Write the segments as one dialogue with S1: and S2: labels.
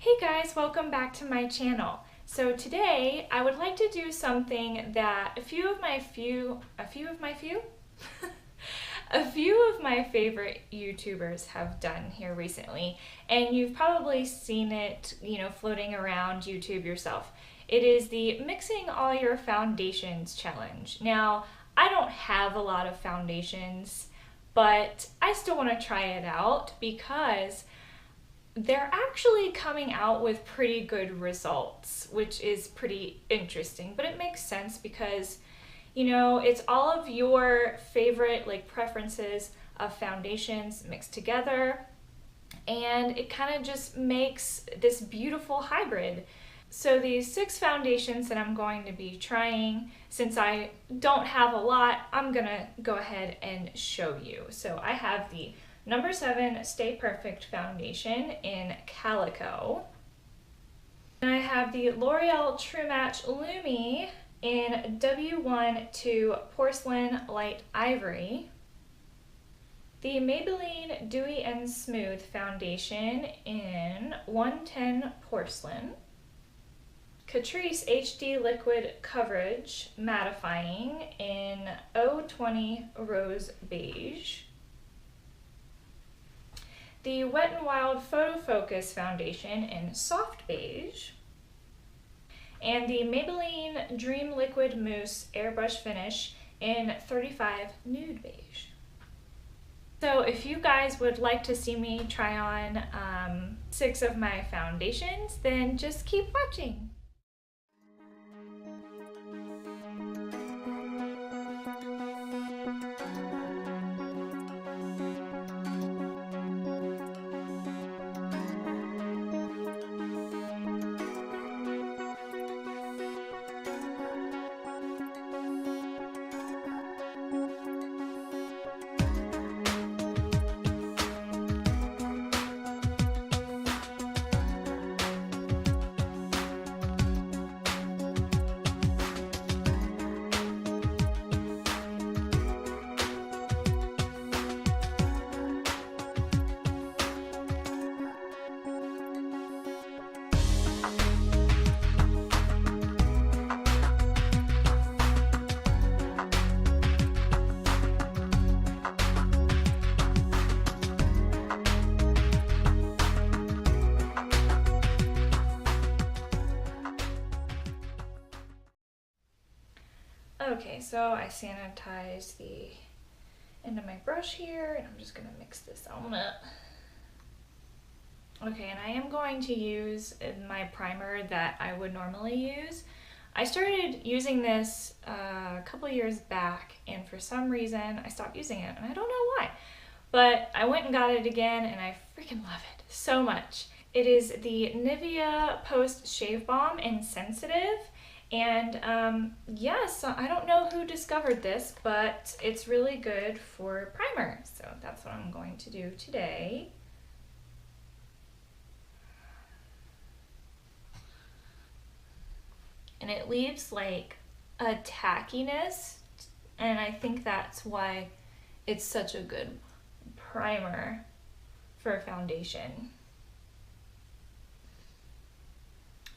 S1: Hey guys, welcome back to my channel. So today I would like to do something that a few of my favorite YouTubers have done here recently, and you've probably seen it, floating around YouTube yourself. It is the mixing all your foundations challenge. Now, I don't have a lot of foundations, but I still want to try it out because they're actually coming out with pretty good results, which is pretty interesting. But it makes sense because, it's all of your favorite preferences of foundations mixed together, and it kind of just makes this beautiful hybrid. So these 6 foundations that I'm going to be trying, since I don't have a lot, I'm gonna go ahead and show you. So I have the number 7 Stay Perfect foundation in Calico. And I have the L'Oreal True Match Lumi in W1 to Porcelain Light Ivory. The Maybelline Dewy and Smooth foundation in 110 Porcelain. Catrice HD Liquid Coverage Mattifying in 020 Rose Beige. The Wet n Wild Photofocus foundation in Soft Beige. And the Maybelline Dream Liquid Mousse Airbrush Finish in 35 Nude Beige. So if you guys would like to see me try on 6 of my foundations, then just keep watching. Okay, so I sanitized the end of my brush here, and I'm just going to mix this on up. Okay, and I am going to use my primer that I would normally use. I started using this a couple years back, and for some reason I stopped using it, and I don't know why. But I went and got it again, and I freaking love it so much. It is the Nivea Post Shave Balm in Sensitive. And yes, I don't know who discovered this, but it's really good for primer. So that's what I'm going to do today. And it leaves like a tackiness, and I think that's why it's such a good primer for foundation.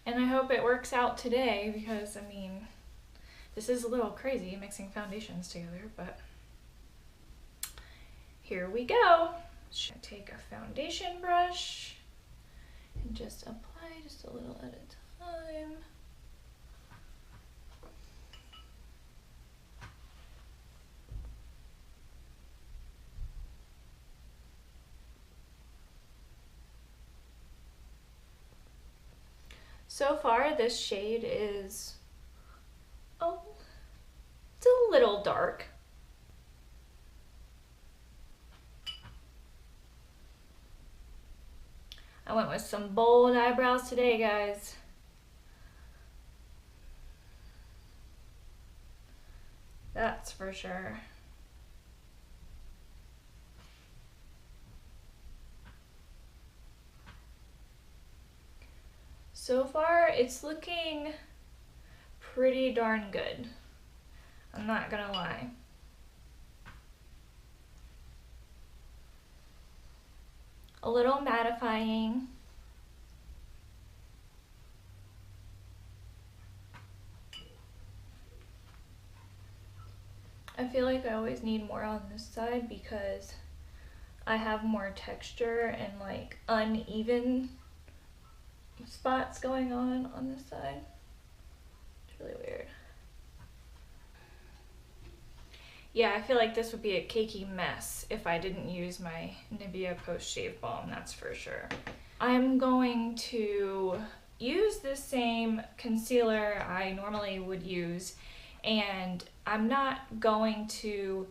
S1: And I hope it works out today because, this is a little crazy mixing foundations together, but here we go. Should take a foundation brush and just apply just a little at a time. So far, this shade is, it's a little dark. I went with some bold eyebrows today, guys. That's for sure. So far, it's looking pretty darn good. I'm not gonna lie. A little mattifying. I feel like I always need more on this side because I have more texture and like uneven spots going on this side. It's really weird. Yeah, I feel like this would be a cakey mess if I didn't use my Nivea Post Shave Balm, that's for sure. I'm going to use the same concealer I normally would use, and I'm not going to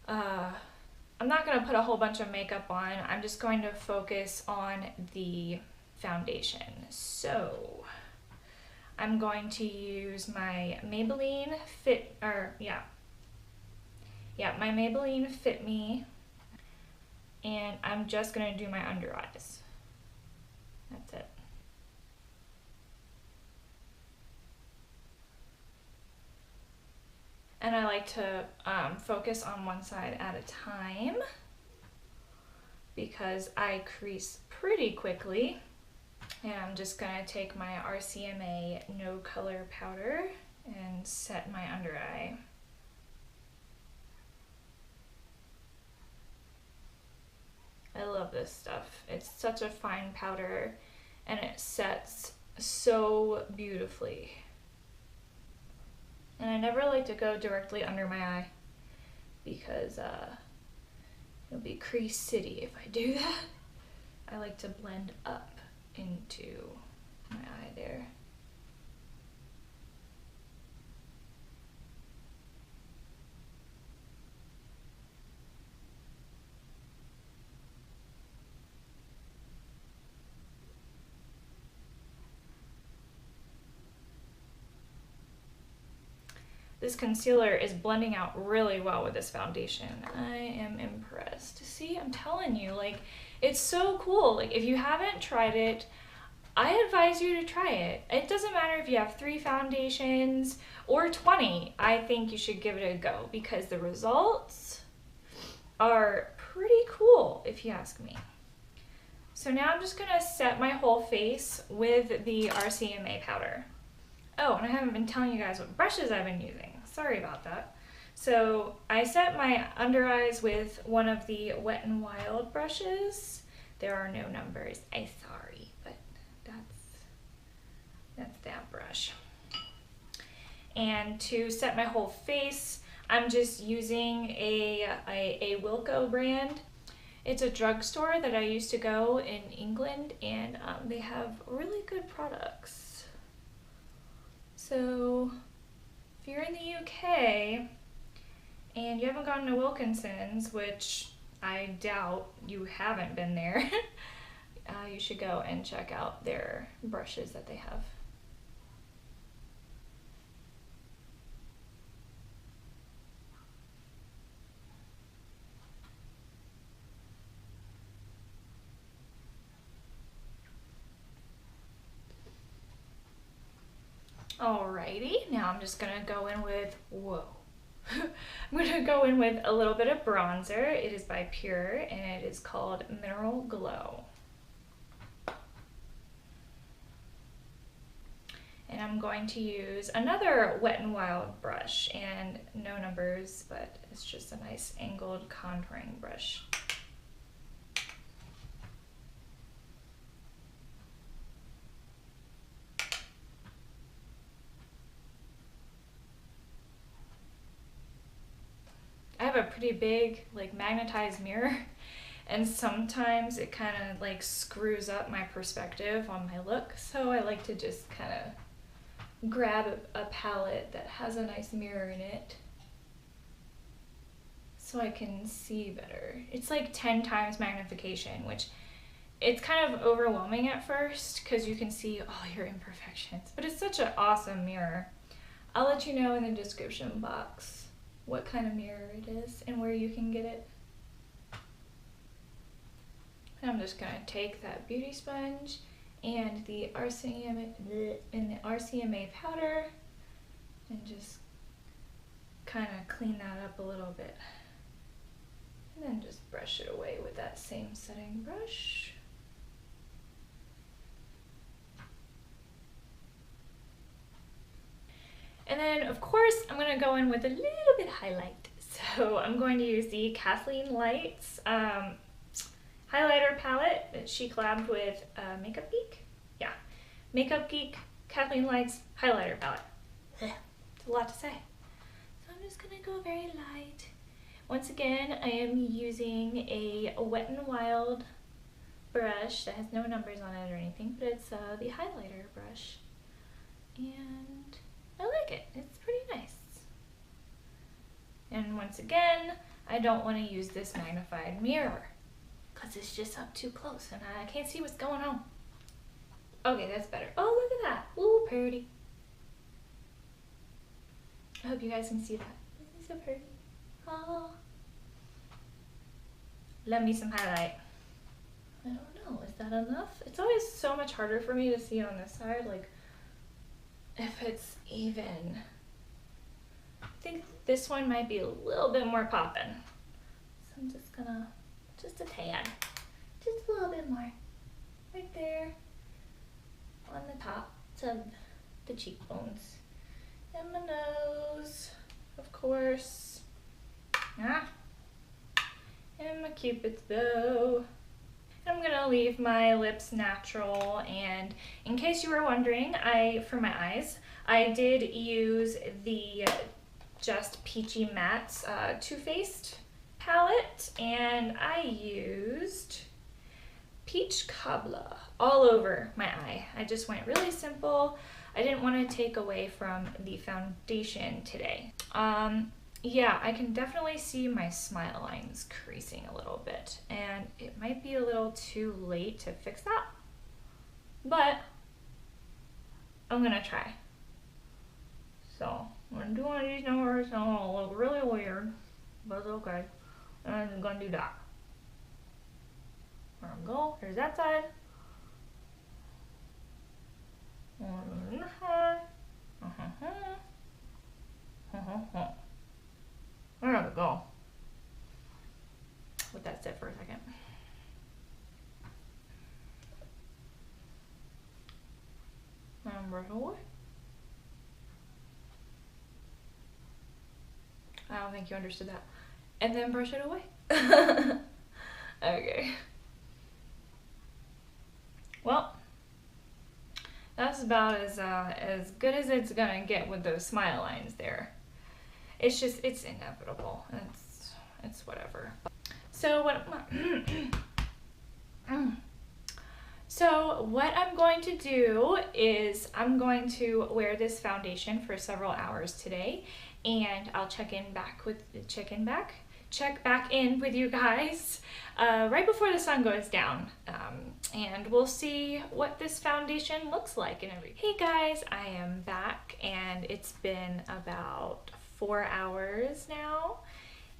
S1: put a whole bunch of makeup on. I'm just going to focus on the foundation. So I'm going to use my Maybelline my Maybelline Fit Me, and I'm just gonna do my under eyes. That's it. And I like to focus on one side at a time because I crease pretty quickly. And I'm just gonna take my RCMA No Color Powder and set my under eye. I love this stuff. It's such a fine powder and it sets so beautifully. And I never like to go directly under my eye because it'll be crease city if I do that. I like to blend up into my eye there. This concealer is blending out really well with this foundation. I am impressed. See, I'm telling you, like, it's so cool. Like, if you haven't tried it, I advise you to try it. It doesn't matter if you have 3 foundations or 20. I think you should give it a go because the results are pretty cool, if you ask me. So now I'm just gonna set my whole face with the RCMA powder. Oh, and I haven't been telling you guys what brushes I've been using. Sorry about that. So I set my under eyes with one of the Wet n Wild brushes. There are no numbers. I'm sorry, but that's that brush. And to set my whole face, I'm just using a Wilko brand. It's a drugstore that I used to go in England, and they have really good products. So if you're in the UK and you haven't gone to Wilkinson's, which I doubt you haven't been there, you should go and check out their brushes that they have. Alrighty, now I'm just gonna go in with, I'm gonna go in with a little bit of bronzer. It is by Pure and it is called Mineral Glow. And I'm going to use another Wet n Wild brush, and no numbers, but it's just a nice angled contouring brush. I have a pretty big like magnetized mirror, and sometimes it kind of like screws up my perspective on my look, so I like to just kind of grab a palette that has a nice mirror in it so I can see better. It's like 10 times magnification, which it's kind of overwhelming at first because you can see all your imperfections, but it's such an awesome mirror. I'll let you know in the description box what kind of mirror it is and where you can get it. And I'm just gonna take that beauty sponge and the RCMA powder and just kind of clean that up a little bit. And then just brush it away with that same setting brush. And And then of course I'm going to go in with a little bit of highlight. So I'm going to use the KathleenLights highlighter palette that she collabed with MakeupGeek. Yeah, MakeupGeek KathleenLights highlighter palette. It's a lot to say. So I'm just going to go very light. Once again, I am using a Wet n Wild brush that has no numbers on it or anything, but it's the highlighter brush. And I like it. It's pretty nice. And once again, I don't want to use this magnified mirror because it's just up too close and I can't see what's going on. Okay, that's better. Oh, look at that. Ooh, pretty. I hope you guys can see that. Isn't it so pretty? Oh. Love me some highlight. I don't know, is that enough? It's always so much harder for me to see on this side, like, if it's even. I think this one might be a little bit more poppin'. So I'm just gonna, just a tad, just a little bit more. Right there, on the tops of the cheekbones. And my nose, of course. Ah. And my Cupid's bow. I'm gonna leave my lips natural, and in case you were wondering, for my eyes, I did use the just Peachy Mattes Too Faced palette, and I used Peach Cobbler all over my eye. I just went really simple. I didn't want to take away from the foundation today. Yeah, I can definitely see my smile lines creasing a little bit, and it might be a little too late to fix that, but I'm gonna try. So I'm gonna do one of these numbers, and it'll look really weird, but it's okay. And I'm gonna do that. There we go. There's that side. On this side. There we go. Let that sit for a second. And brush away. I don't think you understood that. And then brush it away. Okay. Well, that's about as good as it's gonna get with those smile lines there. It's just, it's inevitable. It's whatever. So what I'm going to do is I'm going to wear this foundation for several hours today, and I'll check back in with you guys right before the sun goes down, and we'll see what this foundation looks like and everything. Hey guys, I am back, and it's been about 4 hours now,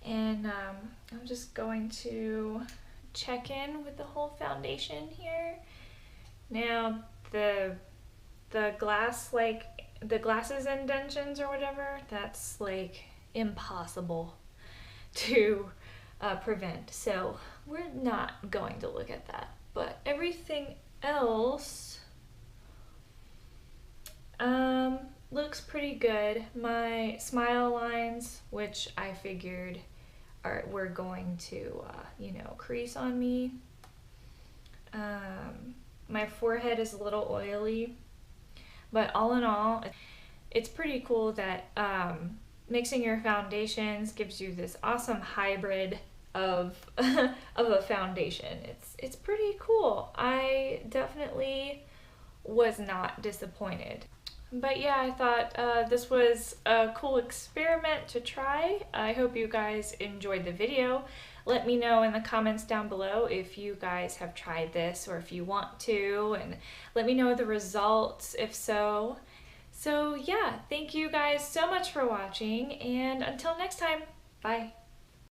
S1: and I'm just going to check in with the whole foundation here. Now the glass, like the glasses indentions or whatever, that's like impossible to prevent, so we're not going to look at that. But everything else looks pretty good. My smile lines, which I figured were going to you know, crease on me. My forehead is a little oily, but all in all, it's pretty cool that mixing your foundations gives you this awesome hybrid of a foundation. It's pretty cool. I definitely was not disappointed. But yeah, I thought this was a cool experiment to try. I hope you guys enjoyed the video. Let me know in the comments down below if you guys have tried this or if you want to, and let me know the results if so. So yeah, thank you guys so much for watching, and until next time, bye.